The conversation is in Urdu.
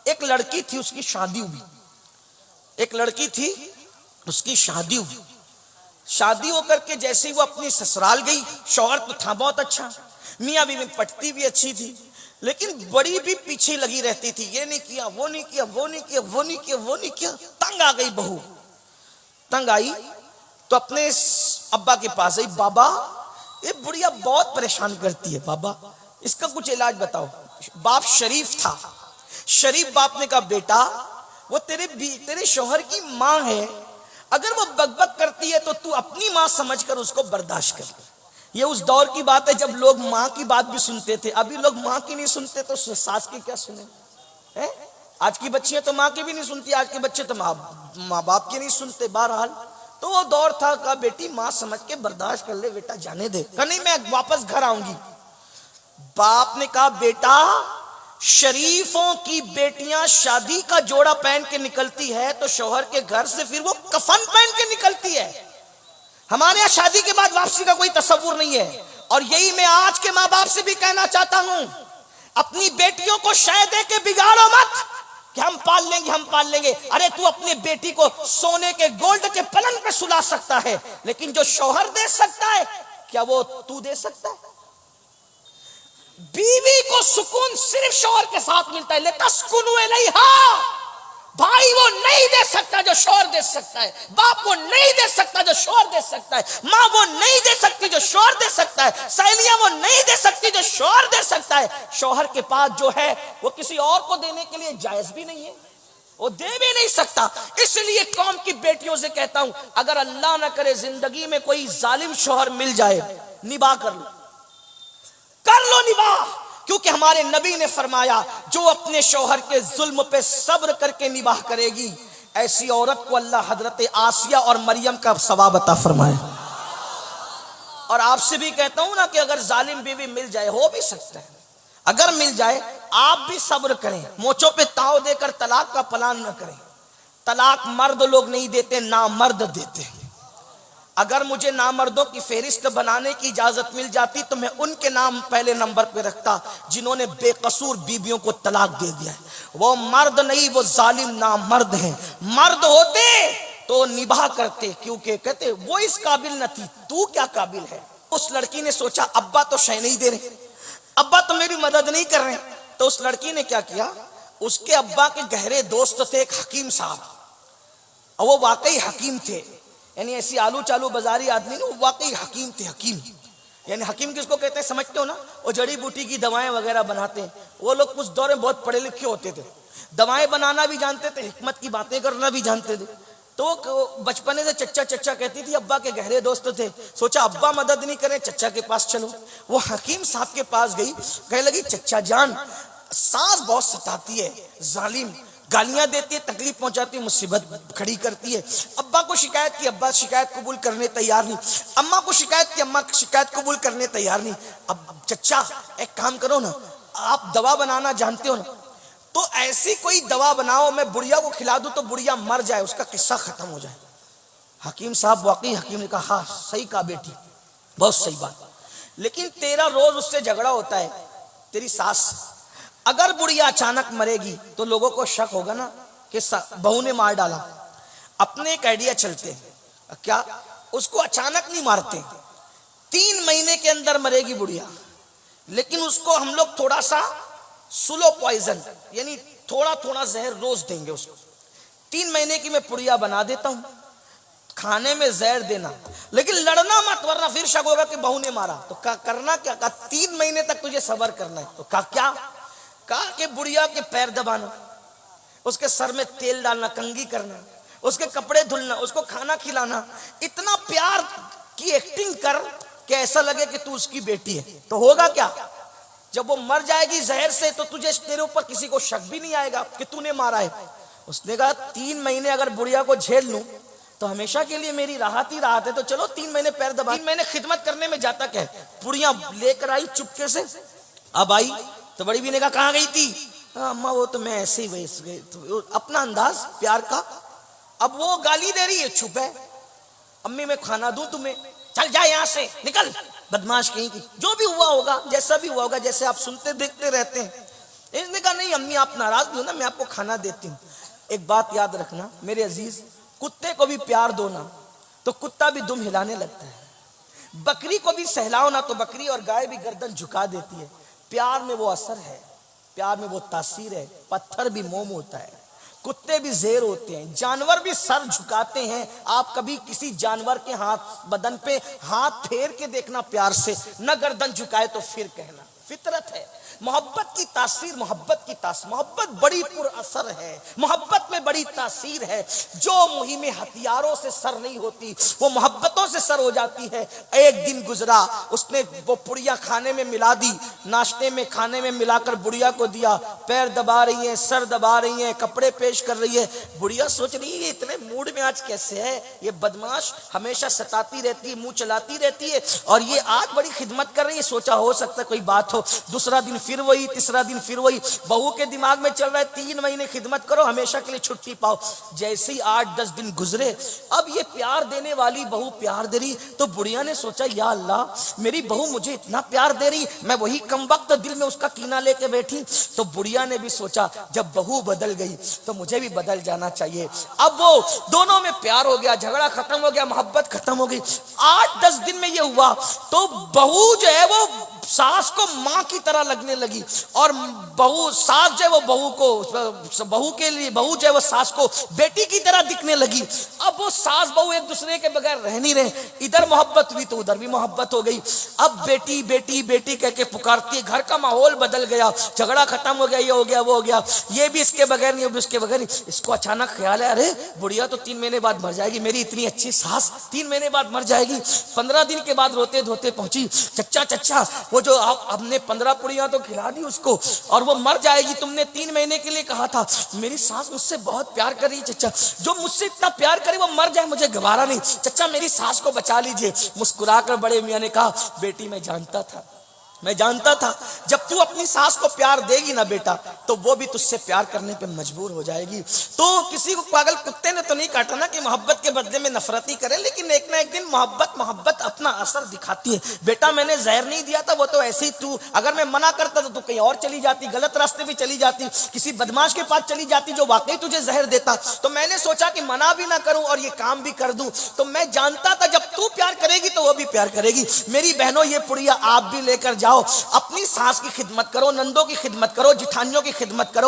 ایک لڑکی تھی، اس کی شادی ہوئی، ایک لڑکی تھی اس کی شادی ہوئی، شادی ہو کر کے جیسے ہی وہ اپنی سسرال گئی، شوہر تو تھا بہت اچھا، میاں بیوی پٹتی بھی اچھی تھی، لیکن بڑی بھی پیچھے لگی رہتی تھی، یہ نہیں کیا، وہ نہیں کیا، وہ نہیں کیا، وہ نہیں کیا، وہ نہیں کیا۔ تنگ آ گئی بہو، تنگ آئی تو اپنے ابا کے پاس آئی، بابا یہ بڑھیا بہت پریشان کرتی ہے، بابا اس کا کچھ علاج بتاؤ۔ باپ شریف تھا، شریف باپ نے کہا بیٹا وہ تیرے شوہر کی ماں ہے، اگر وہ بک بک کرتی ہے تو تو اپنی ماں سمجھ کر اس کو برداشت کر۔ یہ اس دور کی بات ہے جب لوگ ماں کی بات بھی سنتے تھے، ابھی لوگ ماں کی نہیں سنتے تو ساس کی کیا سنیں؟ آج کی بچیاں تو ماں کی بھی نہیں سنتی، آج کے بچے تو ماں باپ کی نہیں سنتے۔ بہرحال تو وہ دور تھا، کہا بیٹی ماں سمجھ کے برداشت کر لے بیٹا، جانے دے، کہا نہیں میں واپس گھر آؤں گی۔ باپ نے کہا بیٹا شریفوں کی بیٹیاں شادی کا جوڑا پہن کے نکلتی ہے تو شوہر کے گھر سے پھر وہ کفن پہن کے نکلتی ہے، ہمارے یہاں شادی کے بعد واپسی کا کوئی تصور نہیں ہے۔ اور یہی میں آج کے ماں باپ سے بھی کہنا چاہتا ہوں، اپنی بیٹیوں کو شے دے کے بگاڑو مت کہ ہم پال لیں گے، ہم پال لیں گے۔ ارے تو اپنی بیٹی کو سونے کے گولڈ کے پلنگ پہ سلا سکتا ہے، لیکن جو شوہر دے سکتا ہے کیا وہ تو دے سکتا ہے؟ بیوی کو سکون صرف شوہر کے ساتھ ملتا ہے، لِتَسْكُنُوا إِلَيْهَا۔ بھائی وہ نہیں دے سکتا جو شوہر دے سکتا ہے، باپ وہ نہیں دے سکتا جو شوہر دے سکتا ہے، ماں وہ نہیں دے سکتی جو شوہر دے سکتا ہے، سہیلیاں وہ نہیں دے سکتی جو شوہر دے سکتا ہے۔ شوہر کے پاس جو ہے وہ کسی اور کو دینے کے لیے جائز بھی نہیں ہے، وہ دے بھی نہیں سکتا۔ اس لیے قوم کی بیٹیوں سے کہتا ہوں، اگر اللہ نہ کرے زندگی میں کوئی ظالم شوہر مل جائے، نباہ کر لو، کر لو نباہ، کیونکہ ہمارے نبی نے فرمایا جو اپنے شوہر کے ظلم پہ صبر کر کے نباہ کرے گی، ایسی عورت کو اللہ حضرت آسیہ اور مریم کا ثواب عطا فرمائے۔ اور آپ سے بھی کہتا ہوں نا کہ اگر ظالم بیوی مل جائے، ہو بھی سکتا ہے، اگر مل جائے آپ بھی صبر کریں، موچوں پہ تاؤ دے کر طلاق کا پلان نہ کریں۔ طلاق مرد لوگ نہیں دیتے، نامرد دیتے ہیں۔ اگر مجھے نامردوں کی فہرست بنانے کی اجازت مل جاتی تو میں ان کے نام پہلے نمبر پہ رکھتا جنہوں نے بے قصور بیویوں کو طلاق دے دیا ہے۔ وہ مرد نہیں، وہ ظالم نامرد ہیں۔ مرد ہوتے تو نباہ کرتے، کیونکہ کہتے وہ اس قابل نہ تھی، تو کیا قابل ہے۔ اس لڑکی نے سوچا ابا تو شے نہیں دے رہے، ابا تو میری مدد نہیں کر رہے، تو اس لڑکی نے کیا کیا، اس کے ابا کے گہرے دوست تھے ایک حکیم صاحب، اور وہ واقعی حکیم تھے، یعنی ایسی آلو چالو بازاری آدمی نہیں، وہ واقعی حکیم تھے۔ حکیم یعنی حکیم کس کو کہتے ہیں سمجھتے ہو نا، وہ جڑی بوٹی کی دوائیں وغیرہ بناتے ہیں۔ وہ لوگ اس دور میں بہت پڑھے لکھے ہوتے تھے، دوائیں بنانا بھی جانتے تھے، حکمت کی باتیں کرنا بھی جانتے تھے۔ تو بچپنے سے چچا چچا کہتی تھی، ابا کے گہرے دوست تھے، سوچا ابا مدد نہیں کریں چچا کے پاس چلو۔ وہ حکیم صاحب کے پاس گئی، کہنے لگی چچا جان ساس بہت ستاتی ہے، ظالم، گالیاں دیتی ہے، تکلیف پہنچاتی ہے، مصیبت کھڑی کرتی ہے۔ ابا کو شکایت کی، ابا شکایت قبول کرنے تیار نہیں۔ اماں کو شکایت کی، اماں شکایت قبول کرنے تیار نہیں۔ اب چچا ایک کام کرو نا، آپ دوا بنانا جانتے ہو نا، تو ایسی کوئی دوا بناؤ میں بڑھیا کو کھلا دوں تو بڑھیا مر جائے، اس کا قصہ ختم ہو جائے۔ حکیم صاحب واقعی حکیم نے کہا ہاں صحیح کہا بیٹی، بہت صحیح بات، لیکن تیرا روز اس سے جھگڑا ہوتا ہے، تیری ساس، اگر بڑھیا اچانک مرے گی تو لوگوں کو شک ہوگا نا کہ بہو نے مار ڈالا۔ اپنے ایک آئیڈیا چلتے ہیں، کیا اس کو اچانک نہیں مارتے، 3 مہینے کے اندر مرے گی بڑھیا، لیکن اس کو ہم لوگ تھوڑا سا سلو پوائزن یعنی تھوڑا تھوڑا زہر روز دیں گے اس کو۔ 3 مہینے کی میں پڑیا بنا دیتا ہوں، کھانے میں زہر دینا، لیکن لڑنا مت ورنہ پھر شک ہوگا کہ بہو نے مارا۔ تو کرنا کیا، کہا 3 مہینے تک تجھے صبر کرنا ہے۔ تو کہا کیا، کہا کہ بڑھیا کے پیر دبانا، اس کے سر میں تیل ڈالنا، کنگھی کرنا، اس کے کپڑے دھلنا، اس کو کھانا کھلانا، اتنا پیار کی ایکٹنگ کر کہ ایسا لگے کہ تو اس کی بیٹی ہے۔ تو ہوگا کیا، جب وہ مر جائے گی زہر سے تو تجھے تیرے اوپر کسی کو شک بھی نہیں آئے گا کہ تو نے مارا ہے۔ اس نے کہا 3 مہینے اگر بڑھیا کو جھیل لوں تو ہمیشہ کے لیے میری راحت ہی راحت ہے، تو چلو 3 مہینے پیر دبا۔ 3 مہینے خدمت کرنے میں جاتا کیا ہے، پڑیاں لے کر آئی چپکے سے، اب آئی تو بڑی بھی نے کہا کہاں گئی تھی، اماں وہ تو میں ایسے ہی ویس گئی، اپنا انداز پیار کا۔ اب وہ گالی دے رہی ہے، چھپ ہے، امی میں کھانا دوں تمہیں، چل جا یہاں سے نکل، بدماش کہیں کی، جو بھی ہوا ہوگا، جیسا بھی ہوا ہوگا، جیسے آپ سنتے دیکھتے رہتے ہیں۔ اس نے کہا نہیں امی آپ ناراض بھی ہو نا، میں آپ کو کھانا دیتی ہوں۔ ایک بات یاد رکھنا میرے عزیز، کتے کو بھی پیار دو نا تو کتا بھی دم ہلانے لگتا ہے، بکری کو بھی سہلاؤ نا تو بکری اور گائے بھی گردن جھکا دیتی ہے۔ پیار میں وہ اثر ہے، پیار میں وہ تاثیر ہے۔ پتھر بھی موم ہوتا ہے، کتے بھی زیر ہوتے ہیں، جانور بھی سر جھکاتے ہیں۔ آپ کبھی کسی جانور کے ہاتھ بدن پہ ہاتھ پھیر کے دیکھنا پیار سے، نہ گردن جھکائے تو پھر کہنا، فطرت ہے۔ محبت کی تاثیر، محبت بڑی پر اثر ہے، محبت میں بڑی تاثیر ہے۔ جو مہم ہتھیاروں سے سر نہیں ہوتی وہ محبتوں سے سر ہو جاتی ہے۔ ایک دن گزرا، اس نے وہ پڑیا کھانے میں ملا دی، ناشتے میں کھانے میں ملا کر بڑیا کو دیا، پیر دبا رہی ہیں، سر دبا رہی ہیں، کپڑے پیش کر رہی ہے۔ بڑیا سوچ رہی ہے یہ اتنے موڈ میں آج کیسے ہے، یہ بدماش ہمیشہ ستاتی رہتی ہے، منہ چلاتی رہتی ہے، اور یہ آج بڑی خدمت کر رہی ہے۔ سوچا ہو سکتا ہے کوئی بات ہو۔ دوسرا دن پھر وہی، تیسرا دن پھر وہی۔ بہو کے دماغ میں چل رہا ہے 3 مہینے خدمت کرو، ہمیشہ کے لیے چھٹی پاؤ۔ جیسے ہی 8-10 دن گزرے، اب یہ پیار دینے والی بہو پیار دے رہی، تو بڑھیا نے سوچا یا اللہ میری بہو مجھے اتنا پیار دے رہی، میں وہی کم وقت دل میں اس کا کینہ لے کے بیٹھی۔ تو بڑھیا نے بھی سوچا جب بہو بدل گئی تو مجھے بھی بدل جانا چاہیے۔ اب وہ دونوں میں پیار ہو گیا، جھگڑا ختم ہو گیا، محبت ختم ہو گئی۔ 8-10 دن میں یہ ہوا تو بہو جو ہے وہ ساس کو ماں کی طرح لگنے لگی، اور بہو ساس جو ہے وہ بہو کے لیے بہو جو ہے وہ ساس کو بیٹی کی طرح دکھنے لگی۔ اب وہ ساس بہو ایک دوسرے کے بغیر رہ نہیں رہے، ادھر محبت ہوئی تو ادھر بھی محبت ہو گئی۔ اب بیٹی بیٹی بیٹی کہہ کے پکارتی ہے، گھر کا ماحول بدل گیا، جھگڑا ختم ہو گیا، یہ ہو گیا وہ ہو گیا، یہ بھی اس کے بغیر نہیں، وہ بھی اس کے بغیر نہیں۔ اس کو اچانک خیال ہے ارے بڑھیا تو 3 مہینے بعد مر جائے گی، میری اتنی اچھی ساس 3 مہینے بعد مر جائے گی۔ 15 دن کے بعد روتے دھوتے پہنچی، چچا وہ جو ہم نے 15 پڑیاں تو کھلا دی اس کو اور وہ مر جائے گی، تم نے 3 مہینے کے لیے کہا تھا۔ میری ساس مجھ سے بہت پیار کر رہی ہے چچا، جو مجھ سے اتنا پیار کرے وہ مر جائے مجھے گوارا نہیں، چچا میری ساس کو بچا لیجئے۔ مسکرا کر بڑے میاں نے کہا بیٹی میں جانتا تھا جب تو اپنی ساس کو پیار دے گی نا بیٹا تو وہ بھی تجھ سے پیار کرنے پہ مجبور ہو جائے گی۔ تو کسی کو پاگل کتے نے تو نہیں کاٹا نا کہ محبت کے بدلے میں نفرت ہی کرے، لیکن ایک نہ ایک دن محبت اپنا اثر دکھاتی ہے۔ بیٹا میں نے زہر نہیں دیا تھا، وہ تو ایسے ہی تو اگر میں منع کرتا تو کہیں اور چلی جاتی، غلط راستے بھی چلی جاتی، کسی بدماش کے پاس چلی جاتی جو واقعی تجھے زہر دیتا۔ تو میں نے سوچا کہ منع بھی نہ کروں اور یہ کام بھی کر دوں۔ تو میں جانتا تھا جب تو پیار کرے گی تو وہ بھی پیار کرے گی۔ میری بہنوں یہ پڑیا آپ بھی لے کر جاؤ، اپنی ساس کی خدمت کرو، نندوں کی خدمت کرو، جٹھانیوں کی خدمت کرو۔